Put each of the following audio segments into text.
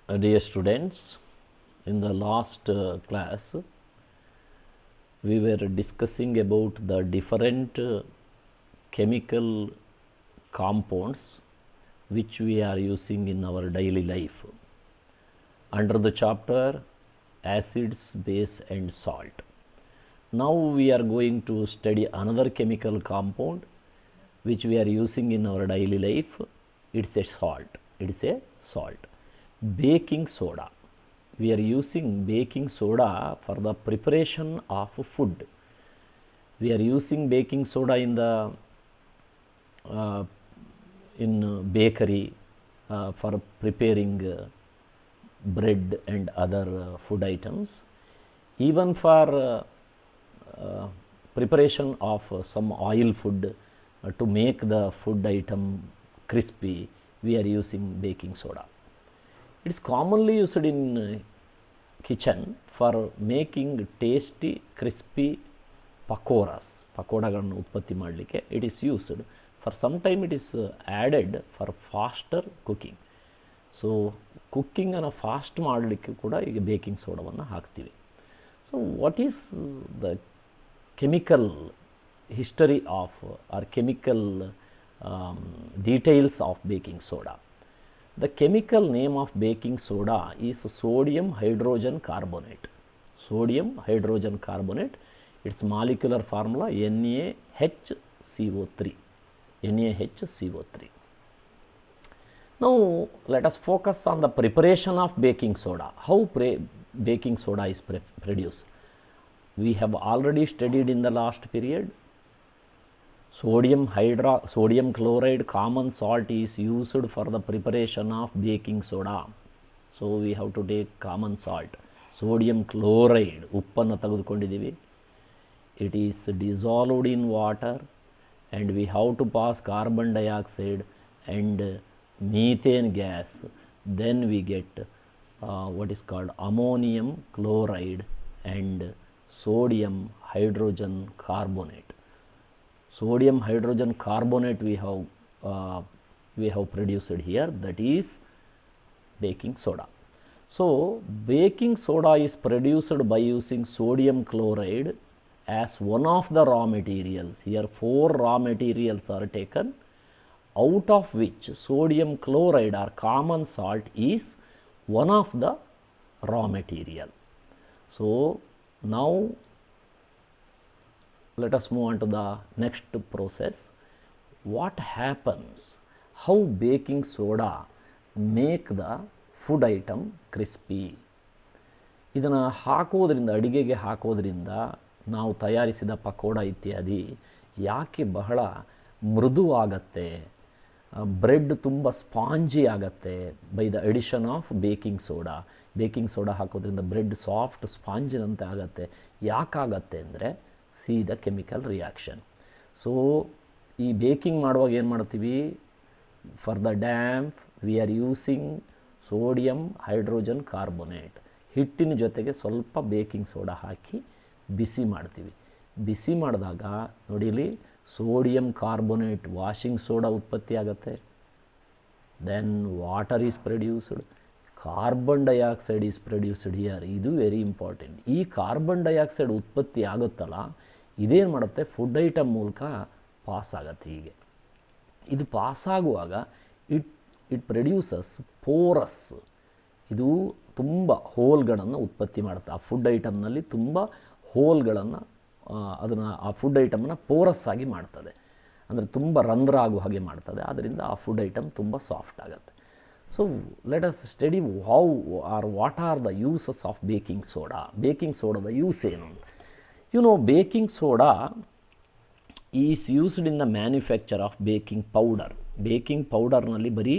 Dear students, in the last class we were discussing about the different chemical compounds which we are using in our daily life under the chapter acids, base and salt. Now we are going to study another chemical compound which we are using in our daily life. It's a salt. It is a salt. Baking soda. We are using baking soda for the preparation of food. We are using baking soda in the bakery for preparing bread and other food items. Even for preparation of some oil food to make the food item crispy, we are using baking soda. It is commonly used in kitchen for making tasty crispy pakoras. ಪಕೋಡಗಳನ್ನು ಉತ್ಪತ್ತಿ ಮಾಡಲಿಕ್ಕೆ it is used. For some time it is added for faster cooking. So ಕುಕ್ಕಿಂಗನ್ನು fast ಮಾಡಲಿಕ್ಕೆ ಕೂಡ ಈಗ baking ಸೋಡಾವನ್ನು ಹಾಕ್ತೀವಿ. So what is the chemical history of or chemical details of baking soda? The chemical name of baking soda is sodium hydrogen carbonate. Sodium hydrogen carbonate, its molecular formula NaHCO3. NaHCO3. Now let us focus on the preparation of baking soda. How baking soda is produced? We have already studied in the last period. Sodium chloride common salt is used for the preparation of baking soda. So we have to take common salt. Sodium chloride uppanna ತೆಗೆದುಕೊಂಡಿದ್ದೀವಿ. It is dissolved in water and we have to pass carbon dioxide and methane gas. Then we get what is called ammonium chloride and sodium hydrogen carbonate. Sodium hydrogen carbonate we have produced here, that is baking soda. So baking soda is produced by using sodium chloride as one of the raw materials. Here 4 raw materials are taken, out of which sodium chloride or common salt is one of the raw material. So now let us move on to the next process. What happens? How baking soda make the food item crispy? ಇದನ್ನು ಹಾಕೋದ್ರಿಂದ, ಅಡಿಗೆಗೆ ಹಾಕೋದ್ರಿಂದ ನಾವು ತಯಾರಿಸಿದ ಪಕೋಡ ಇತ್ಯಾದಿ ಯಾಕೆ ಬಹಳ ಮೃದುವಾಗತ್ತೆ, bread ತುಂಬ ಸ್ಪಾಂಜಿ ಆಗತ್ತೆ by the addition of baking soda. Baking soda ಹಾಕೋದ್ರಿಂದ ಬ್ರೆಡ್ ಸಾಫ್ಟ್ ಸ್ಪಾಂಜಿನಂತೆ ಆಗತ್ತೆ. ಯಾಕಾಗತ್ತೆ ಅಂದರೆ see the chemical reaction. So ಈ ಬೇಕಿಂಗ್ ಮಾಡುವಾಗ ಏನು ಮಾಡ್ತೀವಿ, for the damp V are using sodium hydrogen carbonate. ಹಿಟ್ಟಿನ ಜೊತೆಗೆ ಸ್ವಲ್ಪ ಬೇಕಿಂಗ್ ಸೋಡಾ ಹಾಕಿ ಬಿಸಿ ಮಾಡ್ತೀವಿ. ಬಿಸಿ ಮಾಡಿದಾಗ ನೋಡಿಲಿ ಸೋಡಿಯಂ ಕಾರ್ಬೋನೇಟ್ ವಾಷಿಂಗ್ ಸೋಡಾ ಉತ್ಪತ್ತಿ ಆಗುತ್ತೆ. Then water is produced, carbon dioxide is produced here. ಇದು ವೆರಿ ಇಂಪಾರ್ಟೆಂಟ್. ಈ ಕಾರ್ಬನ್ ಡೈಆಕ್ಸೈಡ್ ಉತ್ಪತ್ತಿ ಆಗುತ್ತಲ್ಲ, ಇದೇನು ಮಾಡುತ್ತೆ, ಫುಡ್ ಐಟಮ್ ಮೂಲಕ ಪಾಸ್ ಆಗುತ್ತೆ. ಹೀಗೆ ಇದು ಪಾಸಾಗುವಾಗ ಇಟ್ ಪ್ರೊಡ್ಯೂಸಸ್ ಪೋರಸ್. ಇದು ತುಂಬ ಹೋಲ್ಗಳನ್ನು ಉತ್ಪತ್ತಿ ಮಾಡುತ್ತೆ. ಆ ಫುಡ್ ಐಟಮ್ನಲ್ಲಿ ತುಂಬ ಹೋಲ್ಗಳನ್ನು ಅದನ್ನು ಆ ಫುಡ್ ಐಟಮನ್ನು ಪೋರಸ್ ಆಗಿ ಮಾಡ್ತದೆ, ಅಂದರೆ ತುಂಬ ರಂಧ್ರ ಆಗೋ ಹಾಗೆ ಮಾಡ್ತದೆ. ಅದರಿಂದ ಆ ಫುಡ್ ಐಟಮ್ ತುಂಬ ಸಾಫ್ಟ್ ಆಗುತ್ತೆ. So let us study how are what are the uses of baking soda. Baking ಸೋಡಾದ ಯೂಸ್ ಏನು? You know, baking soda is used in the manufacture of baking powder. Baking ಪೌಡರ್ನಲ್ಲಿ ಬರೀ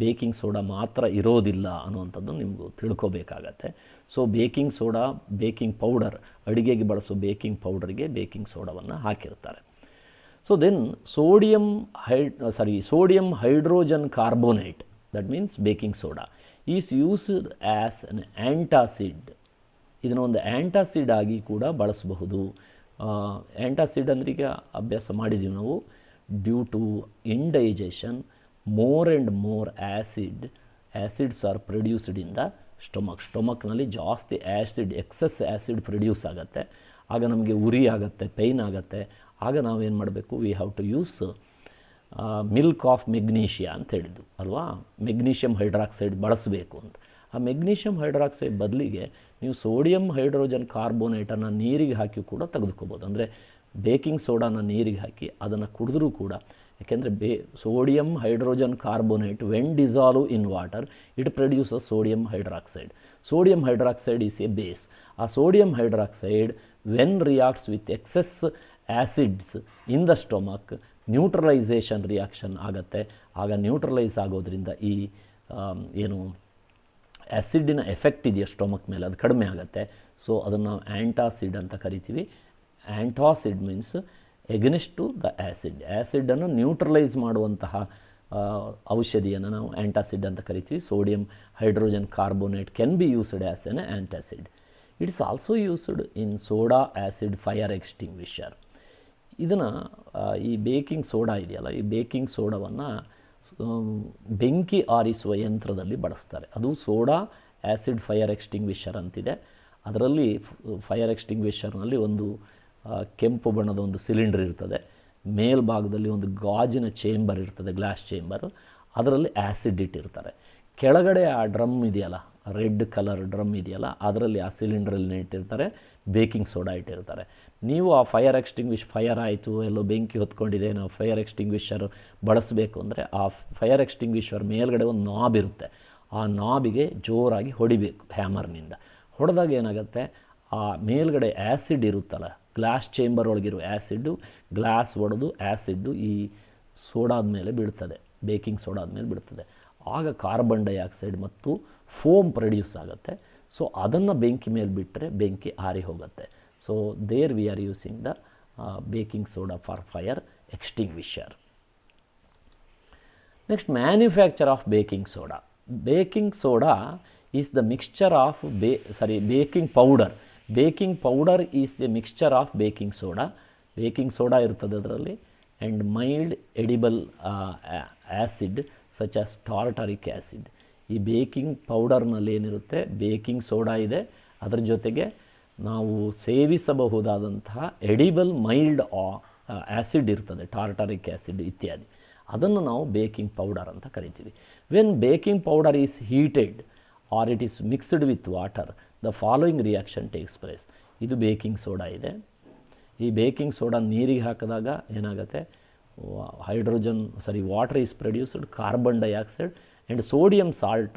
baking soda ಮಾತ್ರ ಇರೋದಿಲ್ಲ ಅನ್ನುವಂಥದ್ದು ನಿಮಗೂ ತಿಳ್ಕೊಬೇಕಾಗತ್ತೆ. So baking soda, baking powder, ಅಡುಗೆಗೆ ಬಳಸೋ ಬೇಕಿಂಗ್ ಪೌಡರ್ಗೆ ಬೇಕಿಂಗ್ ಸೋಡಾವನ್ನು ಹಾಕಿರ್ತಾರೆ. So then sodium hydrogen carbonate, that means baking soda, is used as an antacid. ಇದನ್ನು ಒಂದು ಆ್ಯಂಟಾಸಿಡ್ ಆಗಿ ಕೂಡ ಬಳಸಬಹುದು. ಆ್ಯಂಟಾಸಿಡ್ ಅಂದರೆ ಈಗ ಅಭ್ಯಾಸ ಮಾಡಿದ್ದೀವಿ ನಾವು. Due to indigestion more and more acid acids are produced in the ಸ್ಟೊಮಕ್ನಲ್ಲಿ ಜಾಸ್ತಿ ಆ್ಯಸಿಡ್ ಎಕ್ಸಸ್ ಆ್ಯಸಿಡ್ ಪ್ರೊಡ್ಯೂಸ್ ಆಗುತ್ತೆ. ಆಗ ನಮಗೆ ಉರಿ ಆಗುತ್ತೆ, ಪೈನ್ ಆಗುತ್ತೆ. ಆಗ ನಾವೇನು ಮಾಡಬೇಕು, we have to use milk of magnesia ಅಂತ ಹೇಳಿದ್ದು ಅಲ್ವಾ, ಮೆಗ್ನೀಷಿಯಮ್ ಹೈಡ್ರಾಕ್ಸೈಡ್ ಬಳಸಬೇಕು ಅಂತ. ಆ ಮೆಗ್ನೀಷಿಯಮ್ ಹೈಡ್ರಾಕ್ಸೈಡ್ ಬದಲಿಗೆ ನೀವು ಸೋಡಿಯಂ ಹೈಡ್ರೋಜನ್ ಕಾರ್ಬೋನೇಟನ್ನು ನೀರಿಗೆ ಹಾಕಿ ಕೂಡ ತೆಗೆದುಕೋಬೋದು. ಅಂದರೆ ಬೇಕಿಂಗ್ ಸೋಡಾನ ನೀರಿಗೆ ಹಾಕಿ ಅದನ್ನು ಕುಡಿದ್ರೂ ಕೂಡ, ಯಾಕೆಂದರೆ sodium hydrogen carbonate when dissolve in water it produces sodium hydroxide. Sodium hydroxide is a base. ಆ sodium hydroxide when reacts with excess acids in the stomach neutralisation reaction ಆಗುತ್ತೆ. ಆಗ ನ್ಯೂಟ್ರಲೈಸ್ ಆಗೋದ್ರಿಂದ ಈ ಏನು ಆ್ಯಸಿಡಿನ ಎಫೆಕ್ಟ್ ಇದೆಯಾ ಸ್ಟೊಮಕ್ ಮೇಲೆ ಅದು ಕಡಿಮೆ ಆಗುತ್ತೆ. ಸೊ ಅದನ್ನು ಆ್ಯಂಟಾಸಿಡ್ ಅಂತ ಕರಿತೀವಿ. Antacid means against to the acid. ಆ್ಯಸಿಡನ್ನು ನ್ಯೂಟ್ರಲೈಸ್ ಮಾಡುವಂತಹ ಔಷಧಿಯನ್ನು ನಾವು ಆ್ಯಂಟಾಸಿಡ್ ಅಂತ ಕರಿತೀವಿ. Sodium hydrogen carbonate can be used as an antacid. It's also used in soda acid fire extinguisher. ಇದನ್ನು ಈ ಬೇಕಿಂಗ್ ಸೋಡಾ ಇದೆಯಲ್ಲ, ಈ ಬೇಕಿಂಗ್ ಸೋಡಾವನ್ನು ಬೆಂಕಿ ಆರಿಸುವ ಯಂತ್ರದಲ್ಲಿ ಬಳಸ್ತಾರೆ. ಅದು ಸೋಡಾ ಆ್ಯಸಿಡ್ ಫೈರ್ ಎಕ್ಸ್ಟಿಂಗ್ವಿಷರ್ ಅಂತಿದೆ. ಅದರಲ್ಲಿ ಫೈರ್ ಎಕ್ಸ್ಟಿಂಗ್ವಿಷರ್ನಲ್ಲಿ ಒಂದು ಕೆಂಪು ಬಣ್ಣದ ಒಂದು ಸಿಲಿಂಡರ್ ಇರ್ತದೆ. ಮೇಲ್ಭಾಗದಲ್ಲಿ ಒಂದು ಗಾಜಿನ ಚೇಂಬರ್ ಇರ್ತದೆ, ಗ್ಲಾಸ್ ಚೇಂಬರ್. ಅದರಲ್ಲಿ ಆ್ಯಸಿಡ್ ಇಟ್ಟಿರ್ತಾರೆ. ಕೆಳಗಡೆ ಆ ಡ್ರಮ್ ಇದೆಯಲ್ಲ, ರೆಡ್ ಕಲರ್ ಡ್ರಮ್ ಇದೆಯಲ್ಲ, ಅದರಲ್ಲಿ ಆ ಸಿಲಿಂಡ್ರಲ್ಲಿ ಇಟ್ಟಿರ್ತಾರೆ, ಬೇಕಿಂಗ್ ಸೋಡಾ ಇಟ್ಟಿರ್ತಾರೆ. ನೀವು ಆ ಫೈರ್ ಆಯಿತು, ಎಲ್ಲೋ ಬೆಂಕಿ ಹೊತ್ಕೊಂಡಿದೆ, ನಾವು ಫೈರ್ ಎಕ್ಸ್ಟಿಂಗ್ವಿಷರ್ ಬಳಸಬೇಕು ಅಂದರೆ ಆ ಫೈರ್ ಎಕ್ಸ್ಟಿಂಗ್ವಿಷರ್ ಮೇಲ್ಗಡೆ ಒಂದು ನಾಬ್ ಇರುತ್ತೆ. ಆ ನಾಬಿಗೆ ಜೋರಾಗಿ ಹೊಡಿಬೇಕು ಹ್ಯಾಮರ್ನಿಂದ. ಹೊಡೆದಾಗ ಏನಾಗುತ್ತೆ, ಆ ಮೇಲ್ಗಡೆ ಆ್ಯಸಿಡ್ ಇರುತ್ತಲ್ಲ, ಗ್ಲಾಸ್ ಚೇಂಬರ್ ಒಳಗಿರೋ ಆ್ಯಸಿಡ್ಡು ಗ್ಲಾಸ್ ಒಡೆದು ಆ್ಯಸಿಡ್ಡು ಈ ಸೋಡಾದ ಮೇಲೆ ಬೀಳ್ತದೆ, ಬೇಕಿಂಗ್ ಸೋಡಾದ ಮೇಲೆ ಬೀಳ್ತದೆ. ಆಗ ಕಾರ್ಬನ್ ಡೈಆಕ್ಸೈಡ್ ಮತ್ತು ಫೋಮ್ ಪ್ರೊಡ್ಯೂಸ್ ಆಗುತ್ತೆ. ಸೊ ಅದನ್ನು ಬೆಂಕಿ ಮೇಲೆ ಬಿಟ್ಟರೆ ಬೆಂಕಿ ಆರಿ ಹೋಗುತ್ತೆ. So there we are using the baking soda for fire extinguisher. Next, manufacture of baking soda. Baking soda is the mixture of baking powder. Baking powder is the mixture of baking soda. Baking soda ಇರ್ತದೆ ಅದರಲ್ಲಿ, and mild edible acid such as tartaric acid. ಈ baking ಪೌಡರ್ನಲ್ಲಿ ಏನಿರುತ್ತೆ, baking soda ಇದೆ, ಅದರ ಜೊತೆಗೆ ನಾವು ಸೇವಿಸಬಹುದಾದಂತಹ ಎಡಿಬಲ್ ಮೈಲ್ಡ್ ಆ್ಯಸಿಡ್ ಇರ್ತದೆ, ಟಾರ್ಟರಿಕ್ ಆ್ಯಸಿಡ್ ಇತ್ಯಾದಿ. ಅದನ್ನು ನಾವು ಬೇಕಿಂಗ್ ಪೌಡರ್ ಅಂತ ಕರಿತೀವಿ. When baking powder is heated or it is mixed with water, the following reaction takes place. ಇದು ಬೇಕಿಂಗ್ ಸೋಡಾ ಇದೆ. ಈ ಬೇಕಿಂಗ್ ಸೋಡಾ ನೀರಿಗೆ ಹಾಕಿದಾಗ ಏನಾಗುತ್ತೆ, water is produced, carbon dioxide and sodium salt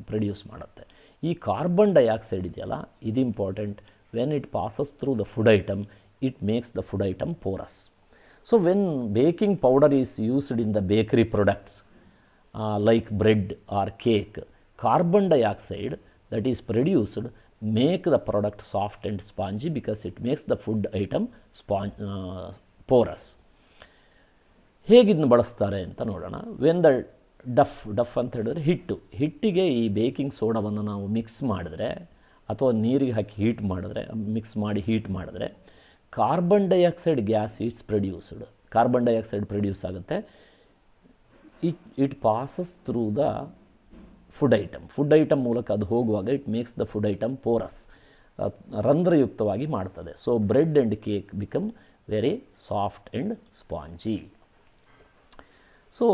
produce ಮಾಡುತ್ತೆ. ಈ ಕಾರ್ಬನ್ ಡೈಆಕ್ಸೈಡ್ ಇದೆಯಲ್ಲ, ಇದು important. When it passes through the food item, it makes the food item porous. So when baking powder is used in the bakery products like bread or cake, carbon dioxide that is produced make the product soft and spongy because it makes the food item porous. ಹೇಗಿದ್ನ ಬಳಸ್ತಾರೆ ಅಂತ ನೋಡೋಣ. When the deaf ಅಂತ ಹೇಳಿದ್ರೆ ಹಿಟ್ಟಿಗೆ ಈ baking ಸೋಡಾವನ್ನು ನಾವು mix ಮಾಡಿದ್ರೆ ಅಥವಾ ನೀರಿಗೆ ಹಾಕಿ ಮಿಕ್ಸ್ ಮಾಡಿ ಹೀಟ್ ಮಾಡಿದ್ರೆ carbon dioxide gas is produced. Carbon dioxide produce ಆಗುತ್ತೆ. It passes through the food item ಮೂಲಕ ಅದು ಹೋಗುವಾಗ it makes the food item porous, ರಂಧ್ರಯುಕ್ತವಾಗಿ ಮಾಡ್ತದೆ. So bread and cake become very soft and spongy. So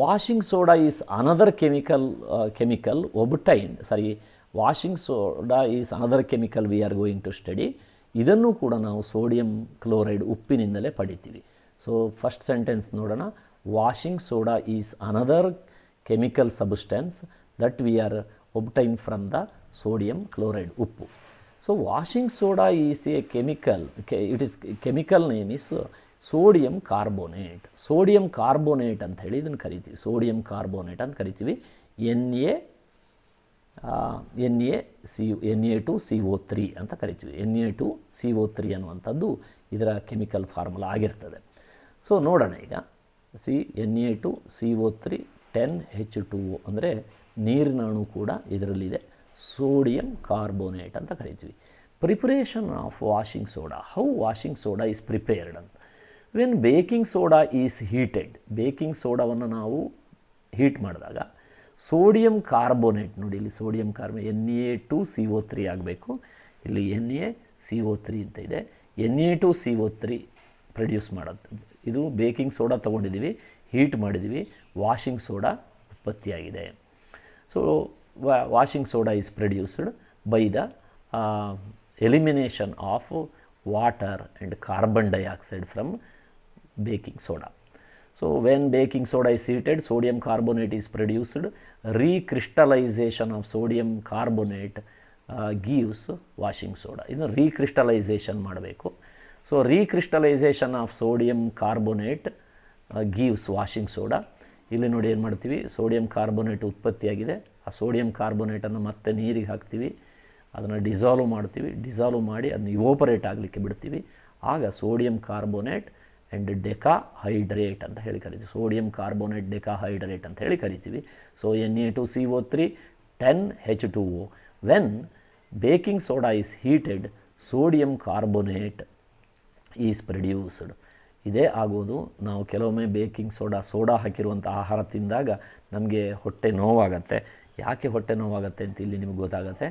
washing soda is another chemical obtained. Washing soda is another chemical we are going to study. ಇದನ್ನು ಕೂಡ ನಾವು sodium chloride ಉಪ್ಪಿನಿಂದಲೇ ಪಡಿತೀವಿ. So first sentence ನೋಡೋಣ. Washing soda is another chemical substance that we are obtained from the sodium chloride uppu. So washing soda is a chemical, it is chemical name is sodium carbonate. Sodium carbonate ಅಂತ ಹೇಳಿ ಇದನ್ನು ಕರಿತೀವಿ, sodium carbonate ಅಂತ ಕರಿತೀವಿ. Na2CO3 ಅಂತ ಕರಿತೀವಿ. Na2CO3 ಅನ್ನುವಂಥದ್ದು ಇದರ ಕೆಮಿಕಲ್ ಫಾರ್ಮುಲಾ ಆಗಿರ್ತದೆ. ಸೊ ನೋಡೋಣ ಈಗ. Na2CO3 10H2O ಅಂದರೆ ನೀರಿನ ಅಣು ಕೂಡ ಇದರಲ್ಲಿದೆ. ಸೋಡಿಯಂ ಕಾರ್ಬೋನೇಟ್ ಅಂತ ಕರಿತೀವಿ. Preparation of washing soda. How washing soda is prepared ಅಂತ. When baking soda is heated, baking ಸೋಡಾವನ್ನು ನಾವು ಹೀಟ್ ಮಾಡಿದಾಗ ಸೋಡಿಯಂ ಕಾರ್ಬೋನೇಟ್ ನೋಡಿ, ಇಲ್ಲಿ ಸೋಡಿಯಂ ಕಾರ್ಬೋನೇಟ್ Na2CO3 ಆಗಬೇಕು. ಇಲ್ಲಿ NaCO3 ಅಂತ ಇದೆ. Na2CO3 ಪ್ರೊಡ್ಯೂಸ್ ಮಾಡೋದು. ಇದು ಬೇಕಿಂಗ್ ಸೋಡಾ ತೊಗೊಂಡಿದ್ದೀವಿ, ಹೀಟ್ ಮಾಡಿದ್ದೀವಿ, ವಾಷಿಂಗ್ ಸೋಡಾ ಉತ್ಪತ್ತಿಯಾಗಿದೆ. So washing soda is produced by the elimination of water and carbon dioxide from baking soda. So when baking soda is heated, sodium carbonate is produced. Recrystallization of sodium carbonate gives washing soda. ಇದನ್ನು recrystallization ಮಾಡಬೇಕು. So recrystallization of sodium carbonate gives washing soda. ಇಲ್ಲಿ ನೋಡಿ ಏನು ಮಾಡ್ತೀವಿ, sodium carbonate ಉತ್ಪತ್ತಿಯಾಗಿದೆ. ಆ sodium ಕಾರ್ಬೋನೇಟನ್ನು ಮತ್ತೆ ನೀರಿಗೆ ಹಾಕ್ತೀವಿ, ಅದನ್ನು ಡಿಸಾಲ್ವ್ ಮಾಡ್ತೀವಿ, ಡಿಸಾಲ್ವ್ ಮಾಡಿ ಅದನ್ನು ಇವೋಪರೇಟ್ ಆಗಲಿಕ್ಕೆ ಬಿಡ್ತೀವಿ. ಆಗ ಸೋಡಿಯಂ ಕಾರ್ಬೋನೇಟ್ ಆ್ಯಂಡ್ ಡೆಕಾಹೈಡ್ರೇಟ್ ಅಂತ ಹೇಳಿ ಕರಿತೀವಿ. ಸೋಡಿಯಂ ಕಾರ್ಬೋನೇಟ್ ಡೆಕಾಹೈಡ್ರೇಟ್ ಅಂತ ಹೇಳಿ ಕರಿತೀವಿ. So Na2CO3 10H2O. When baking soda is heated, sodium carbonate is produced. ಇದೇ ಆಗೋದು. ನಾವು ಕೆಲವೊಮ್ಮೆ ಬೇಕಿಂಗ್ ಸೋಡಾ ಹಾಕಿರುವಂಥ ಆಹಾರ ತಿಂದಾಗ ನಮಗೆ ಹೊಟ್ಟೆ ನೋವಾಗತ್ತೆ. ಯಾಕೆ ಹೊಟ್ಟೆ ನೋವಾಗತ್ತೆ ಅಂತ ಇಲ್ಲಿ ನಿಮಗೆ ಗೊತ್ತಾಗತ್ತೆ.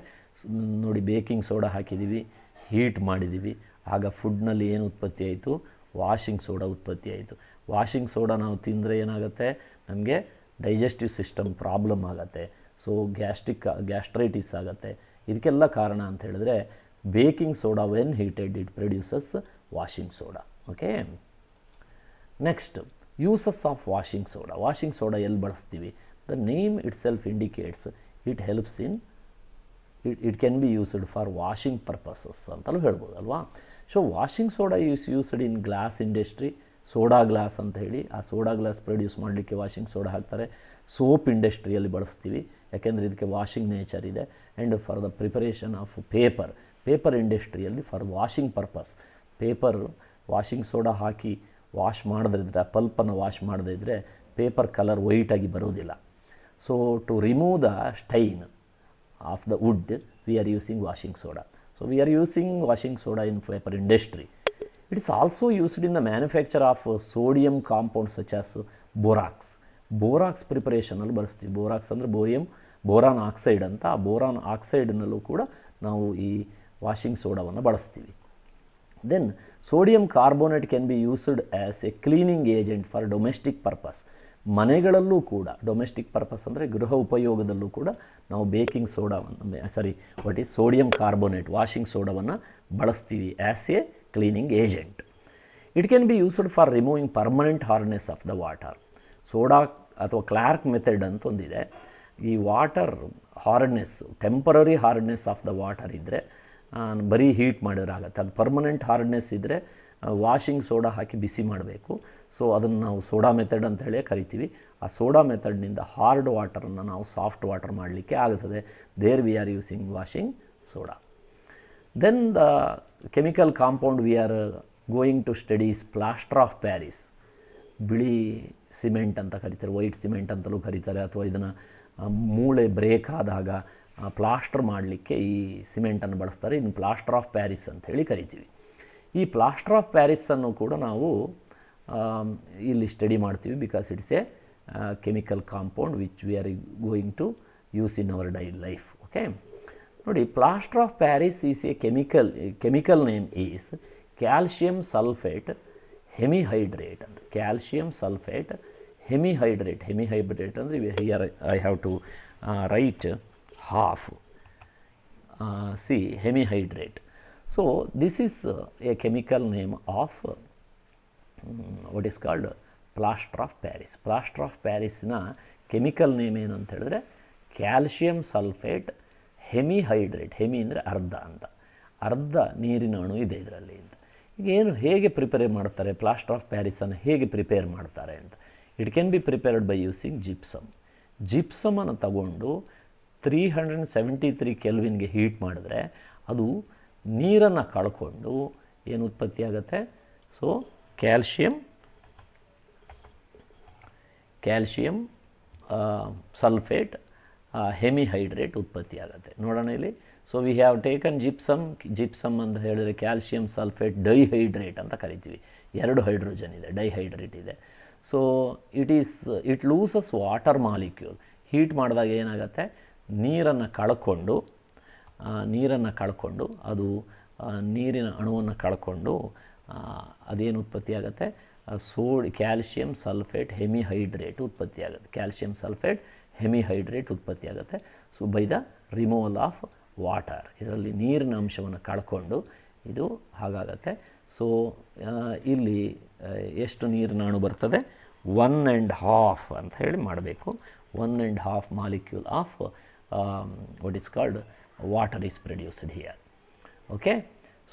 ನೋಡಿ, ಬೇಕಿಂಗ್ ಸೋಡಾ ಹಾಕಿದ್ದೀವಿ, ಹೀಟ್ ಮಾಡಿದ್ದೀವಿ, ಆಗ ಫುಡ್ನಲ್ಲಿ ಏನು ಉತ್ಪತ್ತಿ ಆಯಿತು, ವಾಷಿಂಗ್ ಸೋಡಾ ಉತ್ಪತ್ತಿ ಆಯಿತು. ವಾಷಿಂಗ್ ಸೋಡಾ ನಾವು ತಿಂದರೆ ಏನಾಗುತ್ತೆ, ನಮಗೆ ಡೈಜೆಸ್ಟಿವ್ ಸಿಸ್ಟಮ್ ಪ್ರಾಬ್ಲಮ್ ಆಗುತ್ತೆ. ಸೊ ಗ್ಯಾಸ್ಟ್ರೈಟಿಸ್ ಆಗುತ್ತೆ. ಇದಕ್ಕೆಲ್ಲ ಕಾರಣ ಅಂತ ಹೇಳಿದ್ರೆ baking soda when heated it produces washing soda. Okay, next uses of washing soda. Washing soda ಎಲ್ಲಿ ಬಳಸ್ತೀವಿ? The name itself indicates it helps in it can be used for washing purposes ಅಂತಲೂ ಹೇಳ್ಬೋದಲ್ವಾ. So washing soda is used in glass industry. Soda glass ಅಂತ ಹೇಳಿ, ಆ soda glass produce ಮಾಡಲಿಕ್ಕೆ washing soda ಹಾಕ್ತಾರೆ. Soap ಇಂಡಸ್ಟ್ರಿಯಲ್ಲಿ ಬಳಸ್ತೀವಿ, ಯಾಕೆಂದರೆ ಇದಕ್ಕೆ ವಾಷಿಂಗ್ ನೇಚರ್ ಇದೆ. And for the preparation of paper ಇಂಡಸ್ಟ್ರಿಯಲ್ಲಿ for washing purpose. Paper washing soda ಹಾಕಿ ವಾಶ್ ಮಾಡದಿದ್ದರೆ, ಪಲ್ಪನ್ನು ವಾಶ್ ಮಾಡದಿದ್ದರೆ ಪೇಪರ್ ಕಲರ್ ವೈಟಾಗಿ ಬರೋದಿಲ್ಲ. So to remove the stain of the wood we are using washing soda. So we are using washing soda in paper industry. It is also used in the manufacture of sodium compounds such as borax. Borax preparation ಅಲ್ಲಿ ಬಳಸ್ತೀವಿ. Borax ಅಂದರೆ boron oxide ಅಂತ. ಆ boron ಆಕ್ಸೈಡ್ನಲ್ಲೂ ಕೂಡ ನಾವು ಈ washing ಸೋಡಾವನ್ನು ಬಳಸ್ತೀವಿ. Then sodium carbonate can be used as a cleaning agent for domestic purpose. ಮನೆಗಳಲ್ಲೂ ಕೂಡ ಡೊಮೆಸ್ಟಿಕ್ ಪರ್ಪಸ್ ಅಂದರೆ ಗೃಹ ಉಪಯೋಗದಲ್ಲೂ ಕೂಡ ನಾವು ಬೇಕಿಂಗ್ ಸೋಡಾವನ್ನು ಸೋಡಿಯಂ ಕಾರ್ಬೋನೇಟ್ ವಾಷಿಂಗ್ ಸೋಡಾವನ್ನು ಬಳಸ್ತೀವಿ as a cleaning agent. It can be used for removing permanent hardness of the water. Soda ಅಥವಾ ಕ್ಲಾರ್ಕ್ ಮೆಥಡ್ ಅಂತ ಒಂದಿದೆ. ಈ water hardness, temporary hardness of the water ಇದ್ದರೆ ಬರೀ ಹೀಟ್ ಮಾಡಿದ್ರೆ ಆಗುತ್ತೆ. ಅದು ಪರ್ಮನೆಂಟ್ ಹಾರ್ಡ್ನೆಸ್ ಇದ್ದರೆ ವಾಷಿಂಗ್ ಸೋಡಾ ಹಾಕಿ ಬಿಸಿ ಮಾಡಬೇಕು. ಸೊ ಅದನ್ನು ನಾವು ಸೋಡಾ ಮೆಥಡ್ ಅಂತ ಹೇಳಿ ಕರಿತೀವಿ. ಆ ಸೋಡಾ ಮೆಥಡ್ನಿಂದ ಹಾರ್ಡ್ ವಾಟರನ್ನು ನಾವು ಸಾಫ್ಟ್ ವಾಟರ್ ಮಾಡಲಿಕ್ಕೆ ಆಗುತ್ತದೆ. There we are using washing soda. Then the chemical compound we are going to studies plaster of Paris. ಬಿಳಿ ಸಿಮೆಂಟ್ ಅಂತ ಕರೀತಾರೆ, ವೈಟ್ ಸಿಮೆಂಟ್ ಅಂತಲೂ ಕರೀತಾರೆ. ಅಥವಾ ಇದನ್ನು ಮೂಳೆ ಬ್ರೇಕ್ ಆದಾಗ ಪ್ಲಾಸ್ಟರ್ ಮಾಡಲಿಕ್ಕೆ ಈ ಸಿಮೆಂಟನ್ನು ಬಳಸ್ತಾರೆ. ಇನ್ನು ಪ್ಲಾಸ್ಟರ್ ಆಫ್ ಪ್ಯಾರಿಸ್ ಅಂತ ಹೇಳಿ ಕರಿತೀವಿ. ಈ ಪ್ಲಾಸ್ಟರ್ ಆಫ್ ಪ್ಯಾರಿಸನ್ನು ಕೂಡ ನಾವು ಇಲ್ಲಿ ಸ್ಟಡಿ ಮಾಡ್ತೀವಿ. Because it's a chemical compound which we are going to use in our daily life. Okay, ನೋಡಿ, plaster of Paris is a chemical name is calcium sulphate hemihydrate ಅಂತ. Calcium sulphate hemihydrate. ಹೆಮಿಹೈಡ್ರೇಟ್ ಅಂದರೆ here I have to write half hemihydrate. So this is a chemical name of what is called plaster of Paris. Plaster of Paris na chemical name ಏನು ಅಂತ ಹೇಳಿದ್ರೆ calcium sulphate hemihydrate. Hemi ಅಂದರೆ ಅರ್ಧ ಅಂತ, ಅರ್ಧ ನೀರಿನ ಅಣು ಇದೆ ಇದರಲ್ಲಿ ಅಂತ. ಈಗ ಏನು ಹೇಗೆ ಪ್ರಿಪೇರ್ ಮಾಡ್ತಾರೆ, ಪ್ಲಾಸ್ಟರ್ ಆಫ್ ಪ್ಯಾರಿಸನ್ನು ಹೇಗೆ ಪ್ರಿಪೇರ್ ಮಾಡ್ತಾರೆ ಅಂತ. It can be prepared by using gypsum. ಜಿಪ್ಸಮನ್ನು ತಗೊಂಡು 373 ಕೆಲ್ವಿನ್ಗೆ ಹೀಟ್ ಮಾಡಿದ್ರೆ ಅದು ನೀರನ್ನು ಕಳ್ಕೊಂಡು ಏನು ಉತ್ಪತ್ತಿ ಆಗುತ್ತೆ. ಸೊ ಕ್ಯಾಲ್ಶಿಯಂ ಸಲ್ಫೇಟ್ ಹೆಮಿಹೈಡ್ರೇಟ್ ಉತ್ಪತ್ತಿ ಆಗುತ್ತೆ. ನೋಡೋಣ ಇಲ್ಲಿ. So we have taken gypsum ಅಂತ ಹೇಳಿದರೆ ಕ್ಯಾಲ್ಶಿಯಂ ಸಲ್ಫೇಟ್ ಡೈಹೈಡ್ರೇಟ್ ಅಂತ ಕರಿತೀವಿ. 2 ಹೈಡ್ರೋಜನ್ ಇದೆ, ಡೈಹೈಡ್ರೇಟ್ ಇದೆ. So it loses water molecule. Heat ಮಾಡಿದಾಗ ಏನಾಗುತ್ತೆ, ನೀರನ್ನು ಕಳ್ಕೊಂಡು ಅದು ನೀರಿನ ಅಣುವನ್ನು ಕಳ್ಕೊಂಡು ಅದೇನು ಉತ್ಪತ್ತಿ ಆಗುತ್ತೆ, ಕ್ಯಾಲ್ಶಿಯಂ ಸಲ್ಫೇಟ್ ಹೆಮಿಹೈಡ್ರೇಟ್ ಉತ್ಪತ್ತಿ ಆಗುತ್ತೆ. ಕ್ಯಾಲ್ಶಿಯಂ ಸಲ್ಫೇಟ್ ಹೆಮಿಹೈಡ್ರೇಟ್ ಉತ್ಪತ್ತಿ ಆಗುತ್ತೆ. So by the removal of water, ಇದರಲ್ಲಿ ನೀರಿನ ಅಂಶವನ್ನು ಕಳ್ಕೊಂಡು ಇದು ಹಾಗಾಗತ್ತೆ. ಸೊ ಇಲ್ಲಿ ಎಷ್ಟು ನೀರಿನ ಅಣು ಬರ್ತದೆ, 1.5 ಅಂತ ಹೇಳಿ ಮಾಡಬೇಕು. 1.5 molecule of what is called water is produced here. Okay,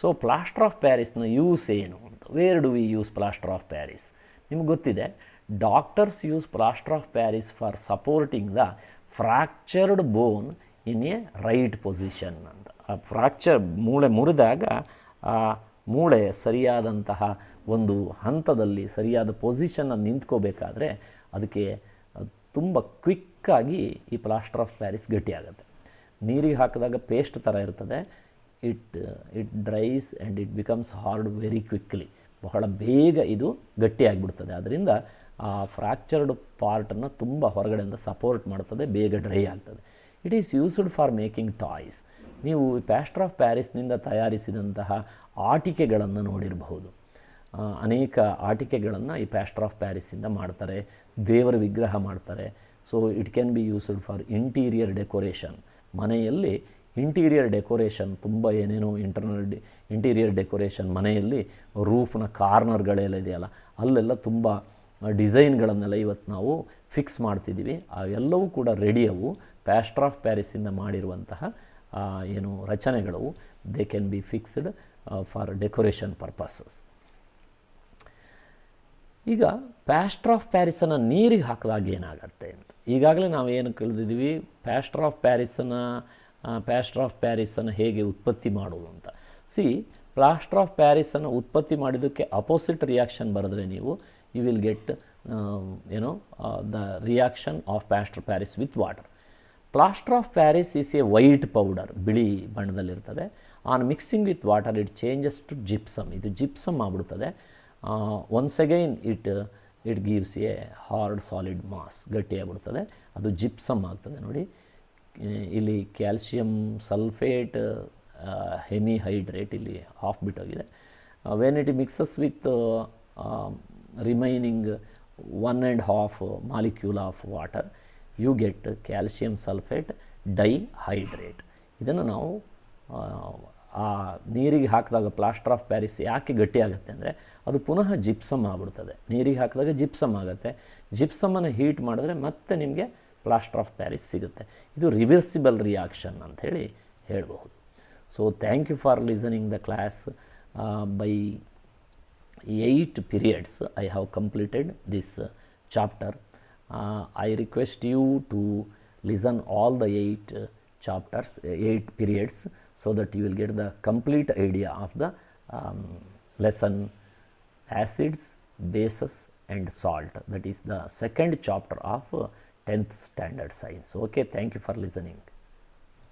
so plaster of ಪ್ಯಾರಿಸ್ನ ಯೂಸ್ ಏನು ಅಂತ, where do we use plaster of Paris? ನಿಮ್ಗೆ ಗೊತ್ತಿದೆ, doctors use plaster of Paris for supporting the fractured bone in a right position ಅಂತ. ಆ fracture ಮೂಳೆ ಮುರಿದಾಗ ಆ ಮೂಳೆ ಸರಿಯಾದಂತಹ ಒಂದು ಹಂತದಲ್ಲಿ ಸರಿಯಾದ ಪೊಸಿಷನಲ್ಲಿ ನಿಂತ್ಕೋಬೇಕಾದ್ರೆ ಅದಕ್ಕೆ ತುಂಬ ಕ್ವಿಕ್ಕಾಗಿ ಈ ಪ್ಲಾಸ್ಟರ್ ಆಫ್ ಪ್ಯಾರಿಸ್ ಗಟ್ಟಿಯಾಗುತ್ತೆ. ನೀರಿಗೆ ಹಾಕಿದಾಗ ಪೇಸ್ಟ್ ಥರ ಇರ್ತದೆ, it dries and it becomes hard very quickly. ಬಹಳ ಬೇಗ ಇದು ಗಟ್ಟಿಯಾಗಿಬಿಡ್ತದೆ. ಅದರಿಂದ ಆ ಫ್ರ್ಯಾಕ್ಚರ್ಡ್ ಪಾರ್ಟನ್ನು ತುಂಬ ಹೊರಗಡೆಯಿಂದ ಸಪೋರ್ಟ್ ಮಾಡ್ತದೆ, ಬೇಗ ಡ್ರೈ ಆಗ್ತದೆ. It is used for making toys. ನೀವು ಪ್ಲಾಸ್ಟರ್ ಆಫ್ ಪ್ಯಾರಿಸ್ನಿಂದ ತಯಾರಿಸಿದಂತಹ ಆಟಿಕೆಗಳನ್ನು ನೋಡಿರಬಹುದು. ಅನೇಕ ಆಟಿಕೆಗಳನ್ನು ಈ ಪ್ಲಾಸ್ಟರ್ ಆಫ್ ಪ್ಯಾರಿಸ್ಸಿಂದ ಮಾಡ್ತಾರೆ, ದೇವರ ವಿಗ್ರಹ ಮಾಡ್ತಾರೆ. So it can be used for interior decoration. ಮನೆಯಲ್ಲಿ ಇಂಟೀರಿಯರ್ ಡೆಕೋರೇಷನ್ ತುಂಬ ಏನೇನೋ ಇಂಟೀರಿಯರ್ ಡೆಕೋರೇಷನ್, ಮನೆಯಲ್ಲಿ ರೂಫ್ನ ಕಾರ್ನರ್ಗಳೆಲ್ಲ ಇದೆಯಲ್ಲ, ಅಲ್ಲೆಲ್ಲ ತುಂಬ ಡಿಸೈನ್ಗಳನ್ನೆಲ್ಲ ಇವತ್ತು ನಾವು ಫಿಕ್ಸ್ ಮಾಡ್ತಿದ್ದೀವಿ. ಅವೆಲ್ಲವೂ ಕೂಡ ರೆಡಿಯವು ಪ್ಲಾಸ್ಟರ್ ಆಫ್ ಪ್ಯಾರಿಸ್ಸಿಂದ ಮಾಡಿರುವಂತಹ ಏನು ರಚನೆಗಳು. They can be fixed for decoration purposes. ಈಗ ಪ್ಲಾಸ್ಟರ್ ಆಫ್ ಪ್ಯಾರಿಸನ್ನು ನೀರಿಗೆ ಹಾಕಿದಾಗ ಏನಾಗುತ್ತೆ ಅಂತ ಈಗಾಗಲೇ ನಾವು ಏನು ಕೇಳಿದ್ದೀವಿ, ಪ್ಲಾಸ್ಟರ್ ಆಫ್ ಪ್ಯಾರಿಸನ್ನು ಹೇಗೆ ಉತ್ಪತ್ತಿ ಮಾಡೋದು ಅಂತ. ಪ್ಲಾಸ್ಟರ್ ಆಫ್ ಪ್ಯಾರಿಸನ್ನು ಉತ್ಪತ್ತಿ ಮಾಡಿದ್ದಕ್ಕೆ ಅಪೋಸಿಟ್ ರಿಯಾಕ್ಷನ್ ಬರೆದ್ರೆ ನೀವು you will get the reaction of plaster Paris with water. Plaster of Paris is a white powder, ಬಿಳಿ ಬಣ್ಣದಲ್ಲಿರ್ತದೆ. On mixing with water it changes to gypsum, ಇದು ಜಿಪ್ಸಮ್ ಆಗಿಬಿಡ್ತದೆ. Once again it gives a hard solid mass, ಗಟ್ಟಿಯಾಗಿಬಿಡ್ತದೆ, ಅದು gypsum ಆಗ್ತದೆ. ನೋಡಿ ಇಲ್ಲಿ calcium sulphate hemihydrate ಇಲ್ಲಿ ಹಾಫ್ ಬಿಟ್ಟೋಗಿದೆ. When it mixes with remaining 1.5 molecule of water you get calcium sulphate dihydrate. ಇದನ್ನು ನಾವು ಆ ನೀರಿಗೆ ಹಾಕಿದಾಗ ಪ್ಲಾಸ್ಟರ್ ಆಫ್ ಪ್ಯಾರಿಸ್ ಯಾಕೆ ಗಟ್ಟಿಯಾಗುತ್ತೆ ಅಂದರೆ ಅದು ಪುನಃ ಜಿಪ್ಸಮ್ ಆಗಿಬಿಡ್ತದೆ. ನೀರಿಗೆ ಹಾಕಿದಾಗ ಜಿಪ್ಸಮ್ ಆಗುತ್ತೆ. ಜಿಪ್ಸಮನ್ನು ಹೀಟ್ ಮಾಡಿದ್ರೆ ಮತ್ತೆ ನಿಮಗೆ ಪ್ಲಾಸ್ಟರ್ ಆಫ್ ಪ್ಯಾರಿಸ್ ಸಿಗುತ್ತೆ. ಇದು ರಿವರ್ಸಿಬಲ್ ರಿಯಾಕ್ಷನ್ ಅಂಥೇಳಿ ಹೇಳಬಹುದು. So thank you for listening the class. Bye 8 periods I have completed this chapter. I request you to listen all the 8 chapters, 8 periods, so that you will get the complete idea of the lesson acids, bases and salt. That is the second chapter of 10th standard science. Okay, thank you for listening.